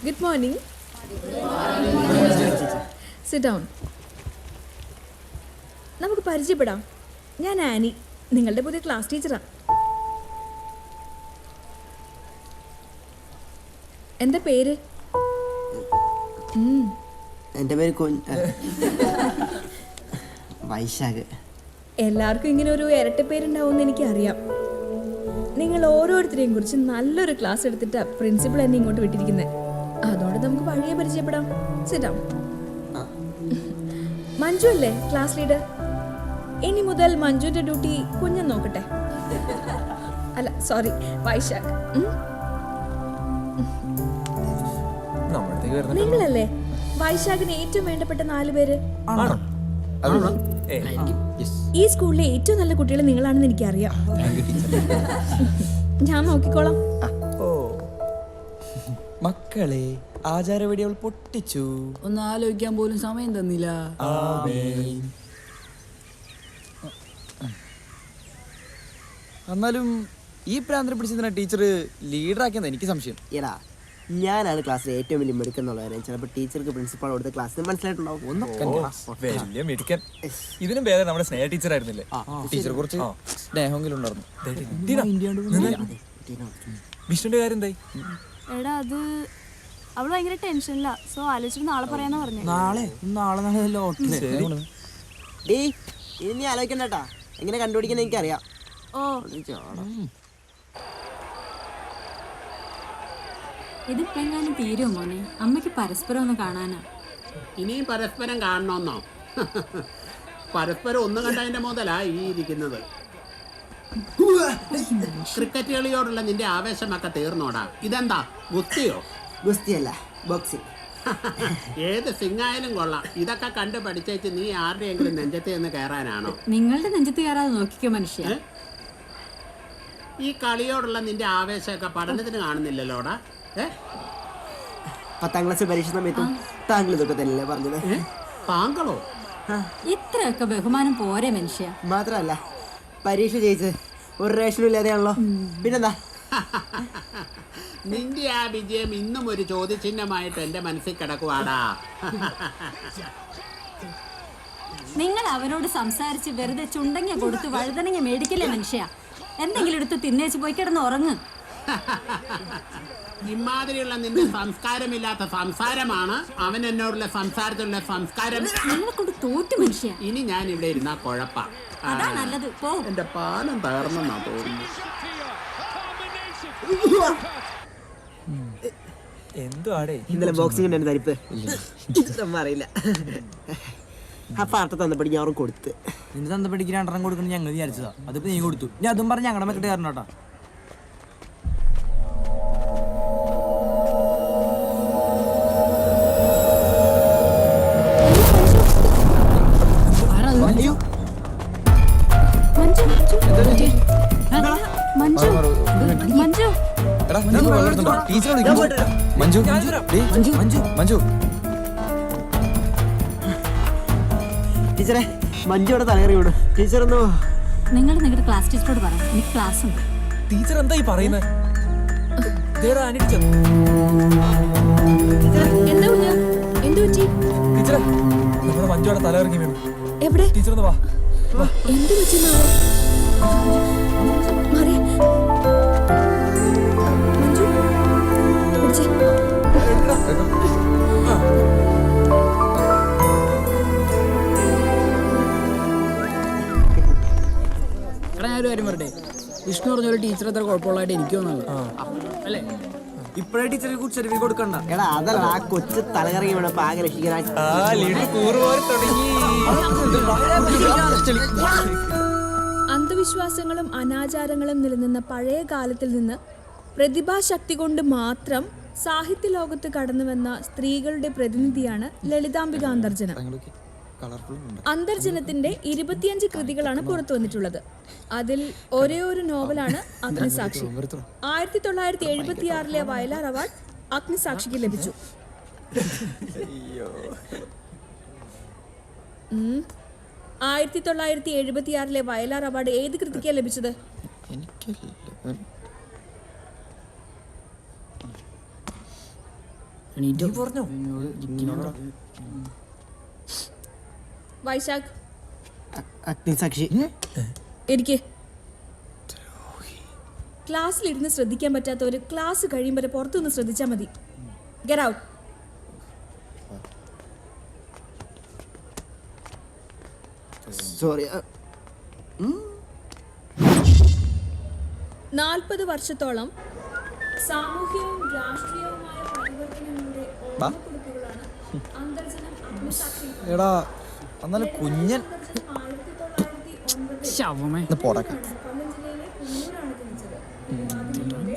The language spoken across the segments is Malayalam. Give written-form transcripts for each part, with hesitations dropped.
Good morning. Sit down. നമുക്ക് പരിചയപ്പെടാം. ഞാൻ ആനി, നിങ്ങളുടെ പുതിയ ക്ലാസ് ടീച്ചറാണ്. എന്താ പേര്? എൻ്റെ പേര് വൈശാഖ്. എല്ലാവർക്കും ഇങ്ങനെ ഒരു ഇരട്ട പേരുണ്ടാവുമെന്ന് എനിക്കറിയാം. നിങ്ങൾ ഓരോരുത്തരെയും കുറിച്ച് നല്ലൊരു ക്ലാസ് എടുത്തിട്ടാ പ്രിൻസിപ്പൾ എന്നെ ഇങ്ങോട്ട് വിട്ടിരിക്കുന്നത്. അതുകൊണ്ട് നമുക്ക് വഴിയെ പരിചയപ്പെടാം. Sit down. മഞ്ജു അല്ലേ ക്ലാസ് ലീഡർ? ഇനി മുതൽ മഞ്ജുവിന്റെ ഡ്യൂട്ടി കുഞ്ഞൻ നോക്കട്ടെ. അല്ല സോറി, വൈശാഖ്. നിങ്ങളല്ലേ വൈശാഖിന് ഏറ്റവും വേണ്ടപ്പെട്ട 4 പേര്? ഈ സ്കൂളിലെ ഏറ്റവും നല്ല കുട്ടികൾ നിങ്ങളാണെന്ന് എനിക്കറിയാം. ഞാൻ നോക്കിക്കോളാം. മക്കളെ, ആചാരവെടികൾ പൊട്ടിച്ചു. ഒന്ന് ആലോചിക്കാൻ പോലും സമയം തന്നില്ല. എന്നാലും ഈ പ്രാന്തരം പിടിച്ചതിനെ ടീച്ചർ ലീഡറാക്കിയെന്ന് എനിക്ക് സംശയം. എടാ, ഞാനാണ് ക്ലാസ്സിലെ ഏറ്റവും വലിയ മെടുക്കെന്നുള്ളവരെ ചിലപ്പോൾ ടീച്ചർക്ക് പ്രിൻസിപ്പാൾ കൊടുത്ത ക്ലാസ്സിന് മനസ്സിലായിട്ടുണ്ടാവും. വലിയ മിടുക്കൻ. ഇതിനും വേറെ നമ്മുടെ സ്നേഹ ടീച്ചർ ആയിരുന്നില്ലേ? ടീച്ചറെ കുറിച്ച് സ്നേഹമെങ്കിലും ഉണ്ടായിരുന്നു. വിഷ്ണുന്റെ കാര്യം എന്തായി? എടാ, അത് അവള് ഭയങ്കര ടെൻഷനില്ല. സോ ആലോചിച്ചിട്ട് നാളെ പറയാന്ന് പറഞ്ഞു. നാളെ ഇനി നീ ആലോചിക്കണ്ടട്ടാ, എങ്ങനെ കണ്ടുപിടിക്കുന്ന എനിക്കറിയാം. ഓ, ഇതിപ്പോ എങ്ങാനും തീരും മോനെ. അമ്മയ്ക്ക് പരസ്പരം ഒന്ന് കാണാനാ. ഇനിയും പരസ്പരം കാണണമെന്നോ? പരസ്പരം ഒന്ന് കണ്ടതിന്റെ മുതലാ ഈ ഇരിക്കുന്നത്. ക്രിക്കറ്റ് കളിയോടുള്ള നിന്റെ ആവേശമൊക്കെ തീർന്നോടാ. ഇതെന്താ, ഗുസ്തിയോ? ഗുസ്തിയല്ല, ബോക്സിംഗ്. ഏത് സിംഗായാലും കൊള്ളാം. ഇതൊക്കെ കണ്ട് പഠിച്ചേച്ച് നീ ആരുടെയെങ്കിലും നെഞ്ചത്ത് നിന്ന് കയറാനാണോ? നിങ്ങളുടെ നെഞ്ചത്ത് കയറാതെ നോക്കിക്കോ മനുഷ്യ. ഈ കളിയോടുള്ള നിന്റെ ആവേശമൊക്കെ പഠനത്തിന് കാണുന്നില്ലല്ലോടാ. 10ാം ക്ലാസ് പരീക്ഷ സമയത്തും താങ്കൾ ഇതൊക്കെ തന്നെയല്ലേ പറഞ്ഞത്? താങ്കളോ? ഇത്രയൊക്കെ ബഹുമാനം പോരെ മനുഷ്യ. മാത്രല്ല പരീക്ഷ ജയിച്ച് ഒരു റേഷനും ഇല്ലാതെയാണല്ലോ. പിന്നെന്താ, നിന്റെ ആ വിജയം ഇന്നും ഒരു ചോദ്യചിഹ്നമായിട്ട് എന്റെ മനസ്സിൽ കിടക്കുവാടാ. നിങ്ങൾ അവരോട് സംസാരിച്ച് വെറുതെ ചുണ്ടങ്ങ കൊടുത്ത് വഴുതനങ്ങ മേടിക്കില്ലേ മനുഷ്യ. എന്തെങ്കിലും എടുത്ത് തിന്നേച്ച് പോയി കിടന്ന് ഉറങ്ങ്. ഇമാതിരിയുള്ള നിന്റെ സംസ്കാരമില്ലാത്ത സംസാരമാണ് അവൻ എന്നോടുള്ള സംസാരത്തിലുള്ള സംസ്കാരം. നിങ്ങളെ കൊണ്ട് തോറ്റു മനുഷ്യ. ഇനി ഞാൻ ഇവിടെ ഇരുന്നാ കുഴപ്പ. അതാ നല്ലത്. പോ. എന്റെ പാലം തകർന്നെന്നാ തോന്നുന്നു. എന്തുവാടേ ഇന്നലെ ബോക്സിംഗ് തരിപ്പ് അറിയില്ല. അപ്പൊ അർത്ഥം തന്നപ്പടി ഞാൻ കൊടുത്ത്. നിന്റെ തന്തപ്പടിക്ക് 2 കൊടുക്കണം ഞങ്ങൾ വിചാരിച്ചതാ. അതിപ്പോ നീ കൊടുത്തു. ഞാൻ അതും പറഞ്ഞ് ഞങ്ങളുടെ മെക്കിട്ട് കയറണോട്ടാ. ടീച്ചറെ, മഞ്ജുവിടെ തലകറി വിടും. ടീച്ചറൊന്നു നിങ്ങൾ നിങ്ങളുടെ ക്ലാസ് ടീച്ചറോട് പറയാം, എനിക്ക് ക്ലാസ് ഉണ്ട്. ടീച്ചർ എന്താ ഈ പറയുന്നത്? ടീച്ചറെ, നമ്മുടെ മഞ്ജുവിടെ തല ഇറങ്ങി വീണു. എവിടെ? ടീച്ചർ ഒന്ന് വാ. എന്ത് പറ്റി? മഞ്ജു പിടിച്ചേ. ഞാനൊരു കാര്യം പറയട്ടെ, വിഷ്ണു പറഞ്ഞൊരു ടീച്ചർ എത്ര കുഴപ്പമുള്ളതായിട്ട് എനിക്ക് തോന്നുന്നത് അല്ലേ? ഇപ്പഴേ ടീച്ചറെ കുറിച്ച് സർട്ടിഫിക്കറ്റ് കൊടുക്കണ്ട. എടാ, അതല്ല, ആ കൊച്ചു തലകറി വീണപ്പോ ആകെ രക്ഷിക്കാൻ. അന്ധവിശ്വാസങ്ങളും അനാചാരങ്ങളും നിലനിന്ന പഴയ കാലത്തിൽ നിന്ന് പ്രതിഭാശക്തി കൊണ്ട് മാത്രം സാഹിത്യ ലോകത്ത് കടന്നുവന്ന സ്ത്രീകളുടെ പ്രതിനിധിയാണ് ലളിതാംബിക അന്തർജനം. അന്തർജനത്തിന്റെ 25 കൃതികളാണ് പുറത്തു വന്നിട്ടുള്ളത്. അതിൽ ഒരേ ഒരു നോവലാണ് അഗ്നിസാക്ഷി. 1976 വയലാർ അവാർഡ് അഗ്നിസാക്ഷിക്ക് ലഭിച്ചു. 1976 വയലാർ അവാർഡ് ഏത് കൃതിക്കാണ് ലഭിച്ചത്? എണീറ്റോ പറഞ്ഞോ വൈശാഖ് അഗ്നിസാക്ഷി ഇരിക്കെ. ക്ലാസ്സിലിരുന്ന് ശ്രദ്ധിക്കാൻ പറ്റാത്തവര് ക്ലാസ് കഴിയും വരെ പുറത്തുനിന്ന് ശ്രദ്ധിച്ചാൽ മതി. Get out. സോറി 40 വർഷത്തോളം സാമൂഹ്യവും രാഷ്ട്രീയവുമായ പരിവർത്തനങ്ങളുടെ ഓർമ്മക്കുറിപ്പുകളാണ് അന്തർജനം അഗ്നിസാക്ഷി. എടാ എന്നാലും കുഞ്ഞൻ 1909 ശവമേ പോടാക്കാം. കൊല്ലം ജില്ലയിലെ കുന്നൂരാണ് ജനിച്ചത്. അതിലൂടെ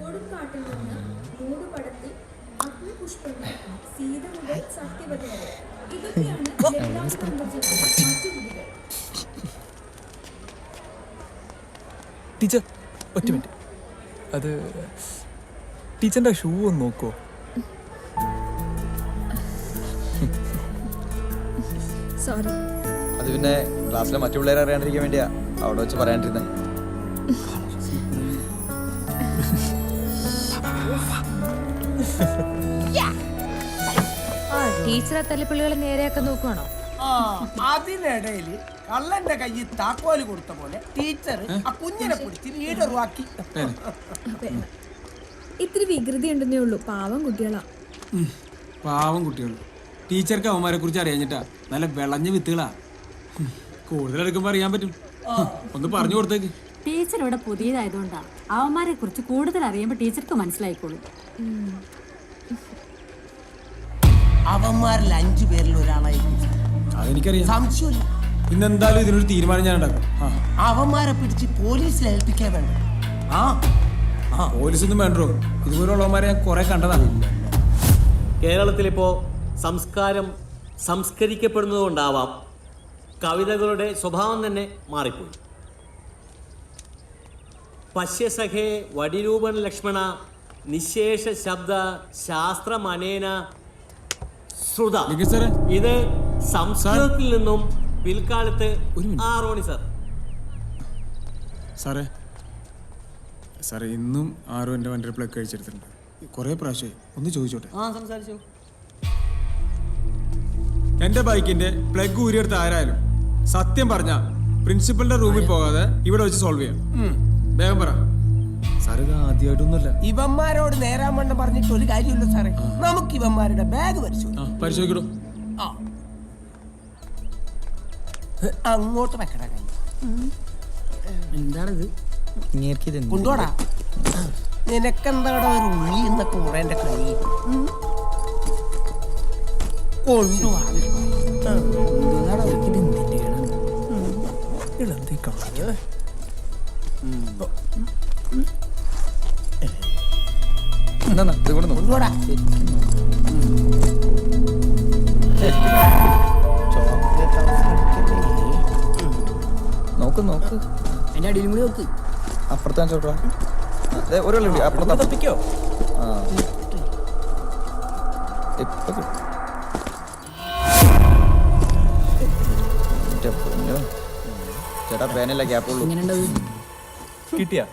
കൊടുങ്കാട്ടിൽ നിന്ന് മൂടുപടത്തിൽ അഗ്നിപുഷ്പങ്ങൾ, സീത മുതൽ സത്യവതി വരെ. ഇതൊക്കെയാണ് ലളിതാംബ അന്തർജനത്തിലെ മറ്റു വിധികൾ. ടീച്ചർ ഒറ്റ മിനിറ്റ്. അത് ടീച്ചറിന്റെ ഷൂ ഒന്ന് നോക്കുമോ? സോറി. അത് പിന്നെ ക്ലാസ്സിലെ മറ്റു പിള്ളേരെ അറിയാണ്ടിരിക്കാൻ വേണ്ടിയാ അവിടെ വെച്ച് പറയാണ്ടിരുന്നേ. ടീച്ചറെ തല്ലിപ്പള്ളികളെ നേരെയാക്കാൻ നോക്കുവാണോ? അതിനിടയിൽ കള്ളന്റെ കയ്യിൽ താക്കോല് കൊടുത്ത പോലെ ടീച്ചർ ആ കുഞ്ഞിനെ പിടിച്ച് ലീഡറുവാക്കി. ഇത്തിരി വികൃതി ഉണ്ടെന്നേ ഉള്ളൂ. പാവം കുട്ടികളാ. പാവം കുട്ടികൾ. ടീച്ചർക്ക് അവന്മാരെ കുറിച്ച് അറിയാഞ്ഞിട്ടാ. നല്ല വിളഞ്ഞ വിത്തുകളാ. കൂടുതലെടുക്കുമ്പോ അറിയാൻ പറ്റും. ഒന്ന് പറഞ്ഞു കൊടുത്തേക്ക്. ടീച്ചർ ഇവിടെ പുതിയതായതുകൊണ്ടാണ് അവന്മാരെ കുറിച്ച് കൂടുതൽ അറിയുമ്പോൾ ടീച്ചർക്ക് മനസ്സിലായിക്കോളും. അവന്മാരിൽ 5 പേരിൽ ഒരാളായി അതെനിക്കറിയാം. സംശയമില്ല. ഇന്നെന്തായാലും ഇതിനൊരു തീരുമാനം ഞാൻ ഉണ്ടാക്കും. അവന്മാരെ പിടിച്ച് പോലീസിൽ ഏൽപ്പിക്കാൻ വേണ്ട. പോലീസൊന്നും വേണ്ടോ? ഇതുപോലുള്ളവന്മാരെ ഞാൻ കുറെ കണ്ടതാണ്. കേരളത്തിലിപ്പോൾ സംസ്കാരം സംസ്കരിക്കപ്പെടുന്നതുകൊണ്ടാവാം കവിതകളുടെ സ്വഭാവം തന്നെ മാറിപ്പോയി. പശ്യസഖേ വടിരൂപൻ ലക്ഷ്മണ നിശേഷ ശബ്ദ ശാസ്ത്രമനേന ശ്രുത. ഇത് സംസ്കൃതത്തിൽ നിന്നും പിൽക്കാലത്ത് റോണി സാറേ സാറേ ഇന്നും ആരും എൻ്റെ വണ്ടിയുടെ പ്ലഗ് കഴിച്ചെടുത്തിട്ടുണ്ട്. കുറേ പ്രാവശ്യമായി. ഒന്ന് ചോദിച്ചോട്ടെ? സംസാരിച്ചു. എൻ്റെ ബൈക്കിന്റെ പ്ലഗ് ഊരിയെടുത്ത് ആരായാലും സത്യം പറഞ്ഞ പ്രിൻസിപ്പലിന്റെ റൂമിൽ പോകാതെ ഇവിടെ വെച്ച് സോൾവ് ചെയ്യാം. വേഗം പറ സാർ. ഇത് ആദ്യമായിട്ടൊന്നുമല്ല. ഇവന്മാരോട് നേരാൻ വണ്ണം പറഞ്ഞിട്ട് ഒരു കാര്യമില്ല സാറേ. നമുക്ക് ഇവന്മാരുടെ ബാഗ് പരിശോധിക്കണോ? അങ്ങോട്ട് വെക്കട കൈ. എന്താണിത്? കൊണ്ടോടാ. നിനക്കെന്താടാ ഒരു ഉള്ളി എന്നൊക്കെ ഉറേന്റെ കൈ കൊണ്ടുപോവാ. കൊണ്ടുപോടാ. നോക്ക് നോക്ക്. എന്റെ അടിയിലും കൂടി നോക്ക്. അപ്പുറത്താൻ ചോട്ടാ. ഒരാളുണ്ട് അപ്പുറത്ത്. തപ്പിക്കോ? ആ ഇപ്പൊ ചേട്ടാ പേനല്ല ഗ്യാപ്പുള്ളൂ. എങ്ങനെ ഉണ്ടാവും? കിട്ടിയാ?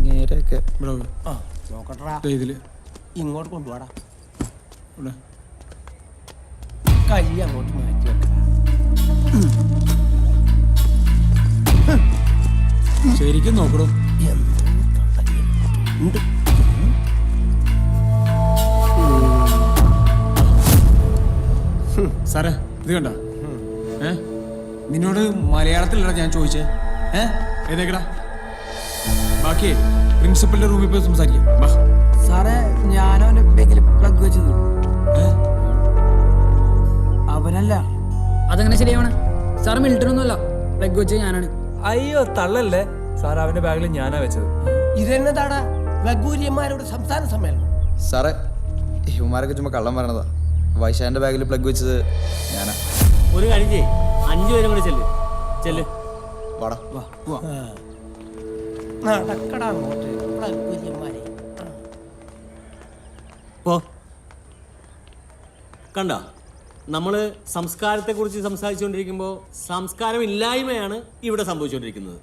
നേരെയൊക്കെ നോക്കട്ടാ. ഇതില് ഇങ്ങോട്ട് കൊണ്ടുപോടാ. ഇവിടെ കൈ അങ്ങോട്ട് മാറ്റി വെക്ക. ശരിക്കും നോക്കണോ? സാറേ ഇത് കണ്ട? നിന്നോട് മലയാളത്തിലല്ല ഞാൻ ചോദിച്ചേ. ഏതേക്കടാ? ബാക്കി പ്രിൻസിപ്പലിന്റെ റൂമിൽ പോയി സംസാരിക്കാം. സാറേ ഞാനവന്റെ ബാഗിൽ പ്ലഗ് വെച്ചത്. അവനല്ല. അതെങ്ങനെ ശരിയാവണേ? സാറ് മിൽട്ടൺ ഒന്നുമല്ല. പ്ലഗ് വെച്ചത് ഞാനാണ്. അയ്യോ തള്ളല്ലേ സാർ. അവന്റെ ബാഗിൽ ഞാനാ വെച്ചത്. ഇതെന്നതാടാ ലഘൂര്യന്മാരോട് സംസ്ഥാന സമ്മേളനം? സാറേ ഇവന്മാരൊക്കെ ചുമ്മാ കള്ളം പറയണതാ. വൈശാന്റെ ബാഗിൽ പ്ലഗ് വെച്ചത് ഞാനാ. ഒരു കാര്യം ചെയ്യ്, 5 പേരും കൂടെ ചെല്ല്. വാടാ. നടക്കടാ അങ്ങോട്ട് ലഘൂര്യന്മാരെ. കണ്ട, നമ്മൾ സംസ്കാരത്തെക്കുറിച്ച് സംസാരിച്ചുകൊണ്ടിരിക്കുമ്പോൾ സംസ്കാരമില്ലായ്മയാണ് ഇവിടെ സംഭവിച്ചുകൊണ്ടിരിക്കുന്നത്.